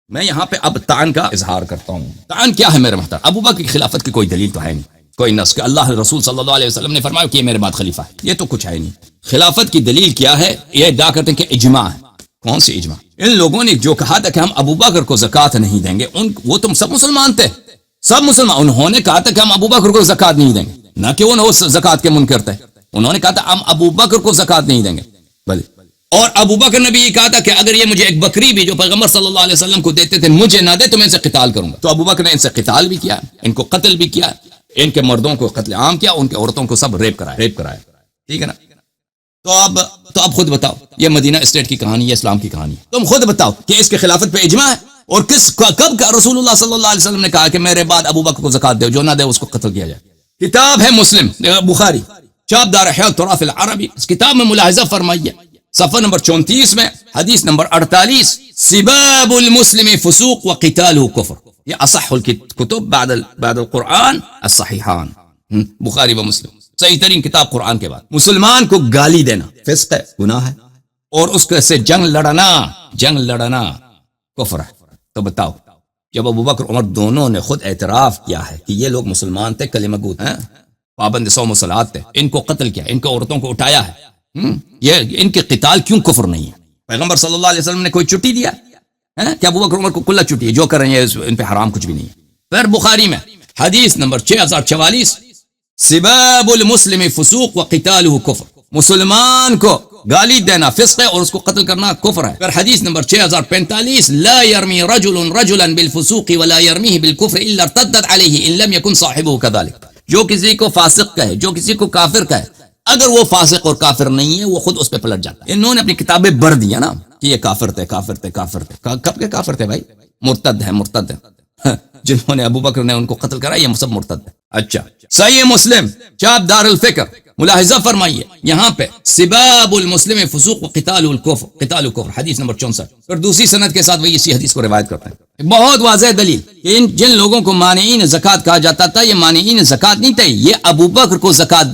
میں یہاں پہ اب تعن کا اظہار کرتا ہوں. تعن کیا ہے میرے محترم؟ ابو بکر کی خلافت کی کوئی دلیل تو ہے نہیں، کوئی نص کہ اللہ رسول صلی اللہ علیہ وسلم نے فرمایا کہ یہ میرے بعد خلیفہ ہے، یہ تو کچھ ہے نہیں. خلافت کی دلیل کیا ہے؟ یہ ادعا کرتے ہیں کہ اجماع ہے. کون سی اجماع؟ ان لوگوں نے جو کہا تھا کہ ہم ابو بکر کو زکوٰۃ نہیں دیں گے، وہ تم سب مسلمان تھے، سب مسلمان. انہوں نے کہا تھا کہ ہم ابو بکر کو زکوٰۃ نہیں دیں گے، نہ کہ وہ زکوٰۃ کے منکر تھے. انہوں نے کہا تھا ہم ابو بکر کو زکوٰۃ نہیں دیں گے. بھلے اور ابو بکر نے بھی یہ کہا تھا کہ اگر یہ مجھے ایک بکری بھی جو پیغمبر صلی اللہ علیہ وسلم کو دیتے تھے مجھے نہ دے تو میں ان سے قتال کروں گا. تو ابو بکر نے ان سے قتال بھی کیا، ان کو قتل بھی کیا، ان کے مردوں کو قتل عام کیا، ان کے عورتوں کو سب ریپ کرایا. ٹھیک ہے نا؟ تو اب خود بتاؤ، یہ مدینہ اسٹیٹ کی کہانی، یہ اسلام کی کہانی ہے. تم خود بتاؤ کہ اس کے خلافت پہ اجماع ہے، اور کب کا رسول اللہ صلی اللہ علیہ وسلم نے کہا کہ میرے بعد ابو بکر کو زکوٰۃ دو، جو نہ دے اس کو قتل کیا جائے. کتاب ہے مسلم بخاری، چاپ دار احیاء التراث العربی، اس کتاب میں ملاحظہ فرمائیے صفحہ نمبر 34 میں حدیث نمبر 48، سباب المسلم فسوق وقتاله کفر. یہ اصح الکتب بعد القرآن الصحیحان، بخاری و مسلم، صحیح ترین کتاب قرآن کے بعد. مسلمان کو گالی دینا فسق ہے، گناہ ہے، اور اس کے سے جنگ لڑنا کفر ہے. تو بتاؤ، جب ابو بکر عمر دونوں نے خود اعتراف کیا ہے کہ یہ لوگ مسلمان تھے، کلمہ گو ہیں، پابند صوم و صلات تھے، ان کو قتل کیا، ان کو عورتوں کو اٹھایا ہے، یہ ان کے قتال کیوں کفر نہیں ہے؟ پیغمبر صلی اللہ علیہ وسلم نے کوئی چھٹی دیا کہ ابو بکر عمر کو کلا چھٹی ہے، جو کر رہے ہیں ان پہ حرام کچھ بھی نہیں ہے. پھر بخاری میں حدیث نمبر 6044، سباب المسلم فسوق وقتاله کفر، مسلمان کو گالی دینا فسق ہے اور اس کو قتل کرنا کفر ہے. پھر حدیث نمبر 6045، لا يرمي رجل رجلا بالفسوق ولا يرميه بالكفر الا ارتدت عليه ان لم يكن صاحبه كذلك. جو کسی کو فاسق کہے، جو کسی کو کافر کہے، اگر وہ فاسق اور کافر نہیں ہے وہ خود اس پہ پلٹ جاتا ہے. انہوں نے اپنی کتابیں بھر دیا نا کہ یہ کافر تھے. کب کے کافر تھے بھائی؟ مرتد ہے جنہوں نے ابو بکر نے ان کو قتل کرا، یہ سب مرتد ہے. اچھا، صحیح مسلم چاپ دار الفکر، ملاحظہ فرمائیے یہاں پہ سباب المسلم فسوق وقتال الکفر، حدیث نمبر 64. پھر دوسری سند کے ساتھ وہی اسی حدیث کو روایت کرتے ہیں. بہت واضح دلیل کہ جن لوگوں کو مانعین زکوٰۃ کہا جاتا تھا، یہ مانعین زکوٰۃ نہیں تھے، یہ ابو بکر کو زکوٰۃ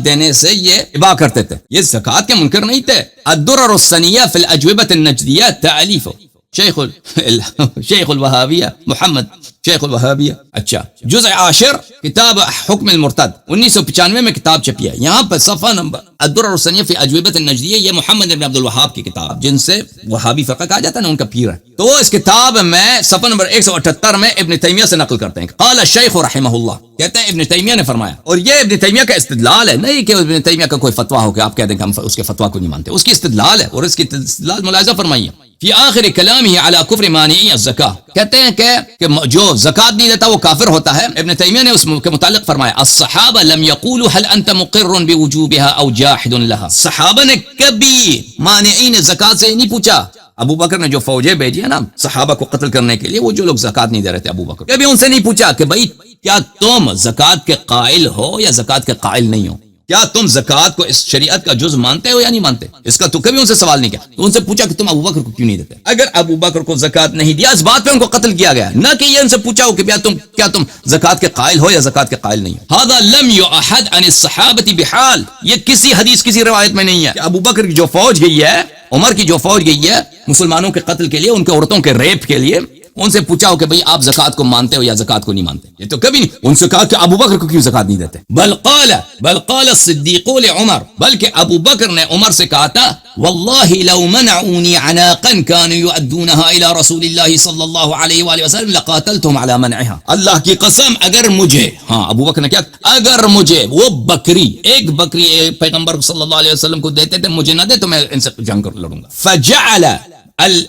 دینے سے یہ اباح کرتے تھے، یہ زکوٰۃ کے منکر نہیں تھے. الدرر الثنیہ فی الاجوبۃ النجدیہ، تالیف شیخ الوہابیہ محمد شیخ الوہابیہ. اچھا، جزء 10 کتاب حکم المرتد، 1995 میں کتاب چھپی ہے. یہاں پر صفحہ نمبر الدرر الثنیہ فی اجوبۃ النجدیہ، یہ محمد بن عبد الوہاب کی کتاب، جن سے وہابی فرقہ کہا جاتا ہے نا، ان کا پیر ہے. تو وہ اس کتاب میں صفحہ نمبر 178 میں ابن تیمیہ سے نقل کرتے ہیں، قال الشیخ رحمہ اللہ، کہتے ہیں ابن تیمیہ نے فرمایا. اور یہ ابن تیمیہ کا استدلال ہے، نہیں کہ ابن تیمیہ کا کوئی فتویٰ ہو کہ آپ کہہ دیں کہ ہم اس کے فتویٰ کو نہیں مانتے. اس کی استدلال ہے، اور اس کی استدلال ملاحظہ فرمائیے فی آخر کلامہ علی کفر مانعی الزکاۃ. کہتے ہیں کہ جو زکوٰۃ نہیں دیتا وہ کافر ہوتا ہے. ابن تیمیہ نے اس کے متعلق فرمایا، الصحابہ لم یقولوا هل انت مقر بوجوبها او جاحد لها. صحابہ نے کبھی مانعین زکوٰۃ سے نہیں پوچھا. ابو بکر نے جو فوجیں بھیجی ہیں نا صحابہ کو قتل کرنے کے لیے، وہ جو لوگ زکوٰۃ نہیں دے رہے تھے، ابو بکر کبھی ان سے نہیں پوچھا کہ بھائی کیا تم زکوٰۃ کے قائل ہو یا زکوٰۃ کے قائل نہیں ہو، کیا تم زکوٰۃ کو اس شریعت کا جز مانتے ہو یا نہیں مانتے. اس کا تو کبھی ان سے سوال نہیں کیا. تو ان سے پوچھا کہ تم ابو بکر کو کیوں نہیں دیتے. اگر ابو بکر کو زکوٰۃ نہیں دیا، اس بات پہ ان کو قتل کیا گیا، نہ کہ یہ ان سے پوچھا ہو کہ کیا تم زکوٰۃ کے قائل ہو یا زکوٰۃ کے قائل نہیں ہو. هذا لم يؤحد عن الصحابة بحال، یہ کسی حدیث کسی روایت میں نہیں ہے کہ ابو بکر کی جو فوج گئی ہے، عمر کی جو فوج گئی ہے مسلمانوں کے قتل کے لیے، ان کے عورتوں کے ریپ کے لیے، ان سے پوچھا ہو کہ بھئی آپ زکوٰۃ کو مانتے ہو یا زکوٰۃ کو نہیں مانتے. یہ تو کبھی نہیں. ان سے کہا کہ ابو بکر کو کیوں زکوٰۃ نہیں دیتے. بل قال الصدیق لعمر، بلکہ ابو بکر نے عمر سے کہا تھا، واللہ لو منعونی عناقا كانوا يؤدونها الى رسول اللہ صلی اللہ علیہ وآلہ وسلم لقاتلتهم على منعها. اللہ کی قسم اگر مجھے، ابو بکر نے کیا، اگر مجھے وہ بکری، ایک بکری پیغمبر صلی اللہ علیہ وسلم کو دیتے تھے، مجھے نہ دے تو میں ان سے جنگ کر لڑوں گا.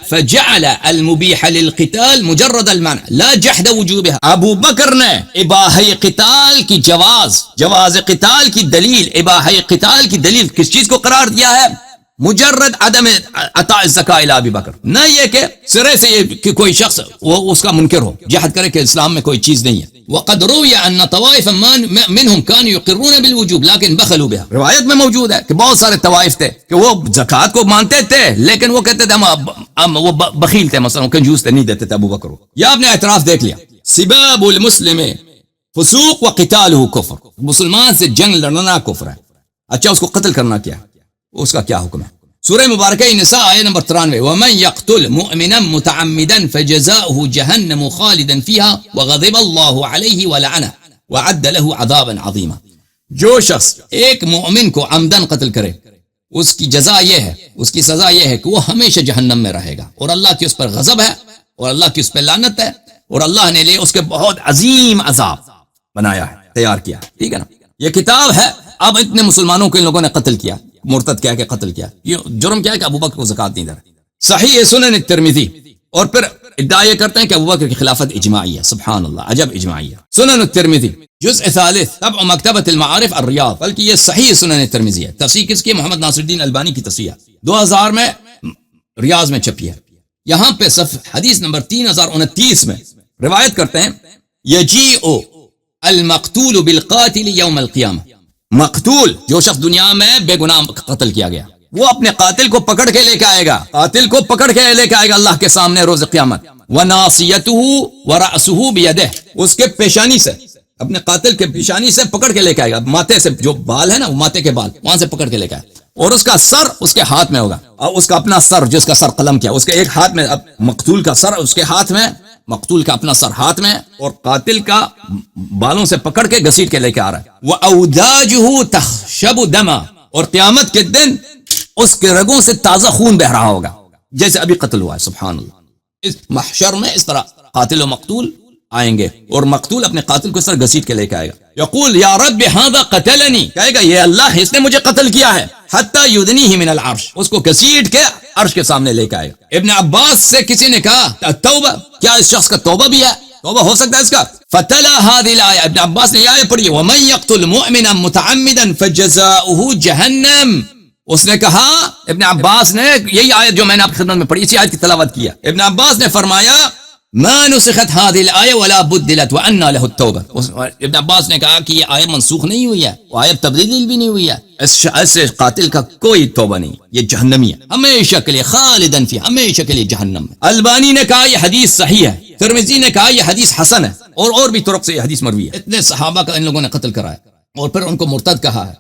فجعل المبیح للقتال مجرد المنع لا جحد وجوبها. ابو بکر نے اباحہ قتال کی جواز قتال کی دلیل، اباحہ قتال کی دلیل کس چیز کو قرار دیا ہے؟ مجرد عدم عطاء الزکاۃ الی ابی بکر، نہ یہ کہ سرے سے کہ کوئی شخص وہ اس کا منکر ہو، جہاد کرے کہ اسلام میں کوئی چیز نہیں ہے. وقد روی ان طوائف منهم كانوا يقرون بالوجوب لكن بخلوا بها. روایت میں موجود ہے کہ بہت سارے طوائف تھے کہ وہ زکوٰۃ کو مانتے تھے لیکن وہ کہتے تھے ہم وہ بخیل تھے، مثلا کنجوس تھے، نہیں دیتے تھے ابو بکر. یا آپ نے اعتراف دیکھ لیا، سباب المسلم فسوق وقتاله کفر، مسلمان سے جنگ لڑنا کفر ہے. اچھا، اس کو قتل کرنا کیا ہے؟ اس کا کیا حکم ہے؟ سورہ مبارکہ نساء آیت نمبر 93 ومن يقتل مؤمنا متعمدا فجزاؤه جهنم خالدا فيها وغضب الله عليه ولعنه وعد له عذابا عظيما. جو شخص ایک مومن کو عمدن قتل کرے اس کی جزا یہ ہے، اس کی سزا یہ ہے کہ وہ ہمیشہ جہنم میں رہے گا، اور اللہ کی اس پر غضب ہے اور اللہ کی اس پر لعنت ہے، اور اللہ نے لے اس کے بہت عظیم عذاب بنایا ہے، تیار کیا ہے. ٹھیک ہے نا. یہ کتاب ہے. اب اتنے مسلمانوں کو ان لوگوں نے قتل کیا، مرتد کیا کہ قتل کیا. یہ جرم کیا ہے کہ ابو بکر کو زکات نہیں دے رہے. صحیح سنن الترمذی، اور پھر ادعا یہ کرتے ہیں کہ ابو بکر کی خلافت اجماعی ہے. سبحان اللہ، عجب اجماعی ہے. سنن الترمذی جزء ثالث طبع مکتبۃ المعارف الریاض، بلکہ یہ صحیح سنن الترمذی ہے. تصحیح کس کی؟ محمد ناصر الدین البانی کی تصحیح 2000 میں ریاض میں چھپی ہے. یہاں پہ حدیث نمبر 3029 میں روایت کرتے ہیں یجیء المقتول بالقاتل یوم القیامہ. مقتول جو شخص دنیا میں بے گناہ قتل کیا گیا، وہ اپنے قاتل کو پکڑ کے لے کے آئے گا، قاتل کو پکڑ کے لے کے آئے گا اللہ کے سامنے روز قیامت. وَنَاصِيَتُهُ وَرَأْسُهُ بِيَدِهِ، اس کے پیشانی سے، اپنے قاتل کے پیشانی سے پکڑ کے لے کے آئے گا. ماتھے سے جو بال ہے نا، وہ ماتھے کے بال، وہاں سے پکڑ کے لے کے آئے، اور اس کا سر اس کے ہاتھ میں ہوگا، اور اس کا اپنا سر جس کا سر قلم کیا، اس کے ایک ہاتھ میں مقتول کا سر اس کے ہاتھ میں، مقتول کا اپنا سر ہاتھ میں، اور قاتل کا بالوں سے پکڑ کے گھسیٹ کے لے کے آ رہا ہے. وَأَوْدَاجُهُ تَخْشَبُ دَمًا، اور قیامت کے دن اس کے رگوں سے تازہ خون بہ رہا ہوگا جیسے ابھی قتل ہوا ہے. سبحان اللہ. اس محشر میں اس طرح قاتل و مقتول آئیں گے، اور مقتول اپنے قاتل کو اس طرح گھسیٹ کے لے کے آئے گا. یقول یا رب ھذا قتلنی، کہے گا یہ اللہ اس نے مجھے قتل کیا ہے. حتی یدنیہ من العرش، اس کو گھسیٹ کے عرش کے سامنے لے کے آئے گا. ابن عباس سے کسی نے کہا توبہ، کیا اس شخص کا توبہ بھی ہے؟ توبہ ہو سکتا ہے اس کا؟ فتلا هذه الايه، ابن عباس نے یہ آیت پڑھی ومن يقتل مؤمنا متعمدا فجزاؤه جهنم. اس نے کہا، ابن عباس نے یہی آیت جو میں نے آپ کی خدمت میں پڑھی، اسی آیت کی تلاوت کیا. ابن عباس نے فرمایا ما نسخت هذه الايه ولا بدلت وان له التوبه. ابن عباس نے کہا کہ یہ آیت منسوخ نہیں ہوئی ہے، وہ آیت تبدیل بھی نہیں ہوئی ہے، اس قاتل کا کوئی توبہ نہیں، یہ جہنمی ہے ہمیشہ کے لیے، خالدن فی، ہمیشہ کے لیے جہنم میں. البانی نے کہا یہ حدیث صحیح ہے. ترمذی نے کہا یہ حدیث حسن ہے، اور بھی طرق سے یہ حدیث مروی ہے. اتنے صحابہ کا ان لوگوں نے قتل کرایا اور پھر ان کو مرتد کہا ہے.